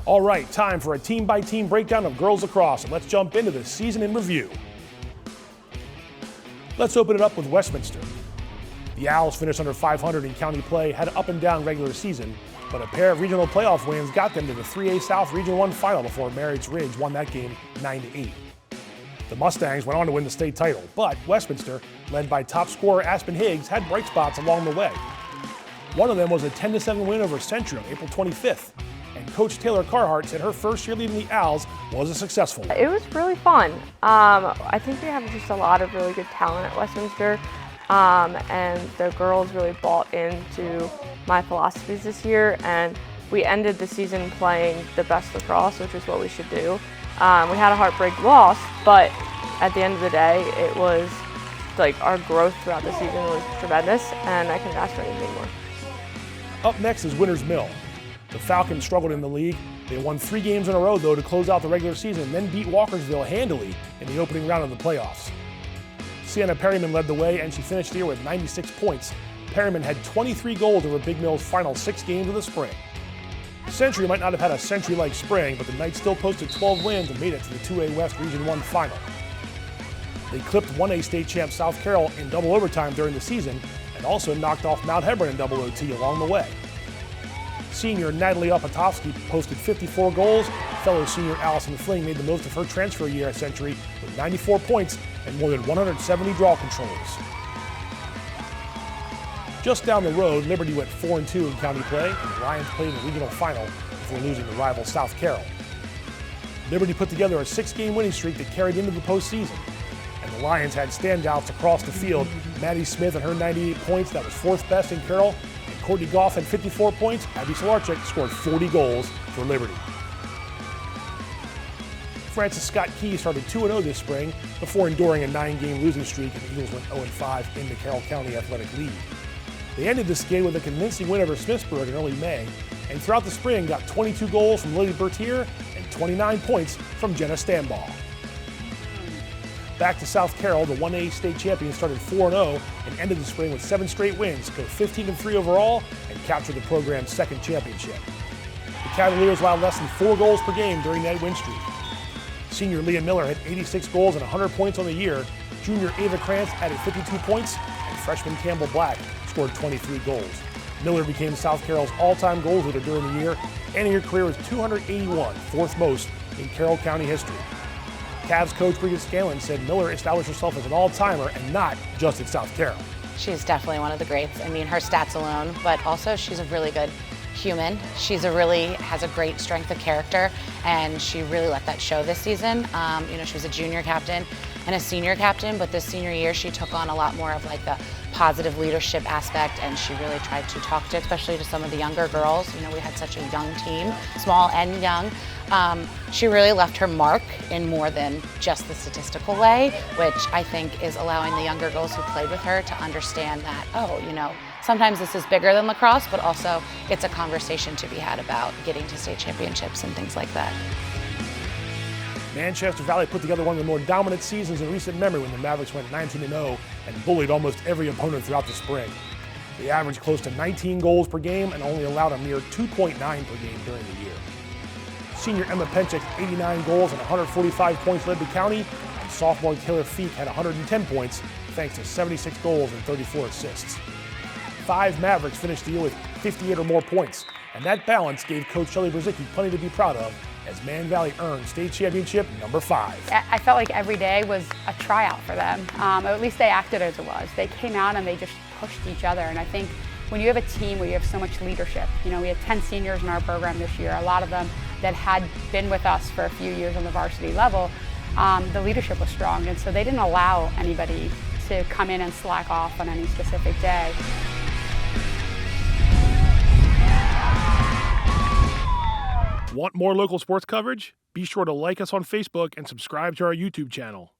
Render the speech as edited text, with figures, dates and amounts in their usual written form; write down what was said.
All right, time for a team-by-team breakdown of girls lacrosse, and let's jump into the season in review. Let's open it up with Westminster. The Owls finished under 500 in county play, had an up-and-down regular season, but a pair of regional playoff wins got them to the 3A South Region 1 final before Marriotts Ridge won that game 9-8. The Mustangs went on to win the state title, but Westminster, led by top scorer Aspen Higgs, had bright spots along the way. One of them was a 10-7 win over Century on April 25th, and Coach Taylor Carhart said her first year leading the Owls was a successful one. It was really fun. I think we have just a lot of really good talent at Westminster, and the girls really bought into my philosophies this year, and we ended the season playing the best lacrosse, which is what we should do. We had a heartbreak loss, but at the end of the day, it was like our growth throughout the season was tremendous, and I couldn't ask for anything more. Up next is Winners Mill. The Falcons struggled in the league. They won 3 games in a row, though, to close out the regular season and then beat Walkersville handily in the opening round of the playoffs. Sienna Perryman led the way, and she finished the year with 96 points. Perryman had 23 goals over Big Mill's final 6 games of the spring. Century might not have had a Century-like spring, but the Knights still posted 12 wins and made it to the 2A West Region 1 final. They clipped 1A state champ South Carroll in double overtime during the season and also knocked off Mount Hebron in double OT along the way. Senior Natalie Opatovsky posted 54 goals. Fellow senior Allison Fling made the most of her transfer year at Century with 94 points and more than 170 draw controls. Just down the road, Liberty went 4-2 in county play, and the Lions played in the regional final before losing to rival South Carroll. Liberty put together a 6-game winning streak that carried into the postseason, and the Lions had standouts across the field. Maddie Smith and her 98 points, that was 4th best in Carroll, and Courtney Goff had 54 points. Abby Solarczyk scored 40 goals for Liberty. Francis Scott Key started 2-0 this spring before enduring a 9-game losing streak, and the Eagles went 0-5 in the Carroll County Athletic League. They ended this game with a convincing win over Smithsburg in early May, and throughout the spring got 22 goals from Lily Bertier and 29 points from Jenna Stanball. Back to South Carroll, the 1A state champions started 4-0 and ended the spring with 7 straight wins, go 15-3 overall, and captured the program's 2nd championship. The Cavaliers allowed less than 4 goals per game during that win streak. Senior Leah Miller had 86 goals and 100 points on the year. Junior Ava Krantz added 52 points, and freshman Campbell Black scored 23 goals. Miller became South Carroll's all-time goals leader during the year, ending her career with 281, 4th most in Carroll County history. Cavs coach Brigid Scanlon said Miller established herself as an all-timer and not just at South Carroll. She's definitely one of the greats. I mean, her stats alone, but also she's a really good human. She's has a great strength of character, and she really let that show this season. She was a junior captain and a senior captain, but this senior year she took on a lot more of like the positive leadership aspect, and she really tried to talk to, especially to some of the younger girls. We had such a young team, small and young. She really left her mark in more than just the statistical way, which I think is allowing the younger girls who played with her to understand that, sometimes this is bigger than lacrosse, but also it's a conversation to be had about getting to state championships and things like that. Manchester Valley put together one of the more dominant seasons in recent memory when the Mavericks went 19-0 and bullied almost every opponent throughout the spring. They averaged close to 19 goals per game and only allowed a mere 2.9 per game during the year. Senior Emma Penchik's 89 goals and 145 points led the county, and sophomore Taylor Feek had 110 points thanks to 76 goals and 34 assists. 5 Mavericks finished the year with 58 or more points, and that balance gave coach Shelly Brezicki plenty to be proud of as Man Valley earned state championship number 5. I felt like every day was a tryout for them, or at least they acted as it was. They came out and they just pushed each other, and I think when you have a team where you have so much leadership, we had 10 seniors in our program this year, a lot of them that had been with us for a few years on the varsity level, the leadership was strong, and so they didn't allow anybody to come in and slack off on any specific day. Want more local sports coverage? Be sure to like us on Facebook and subscribe to our YouTube channel.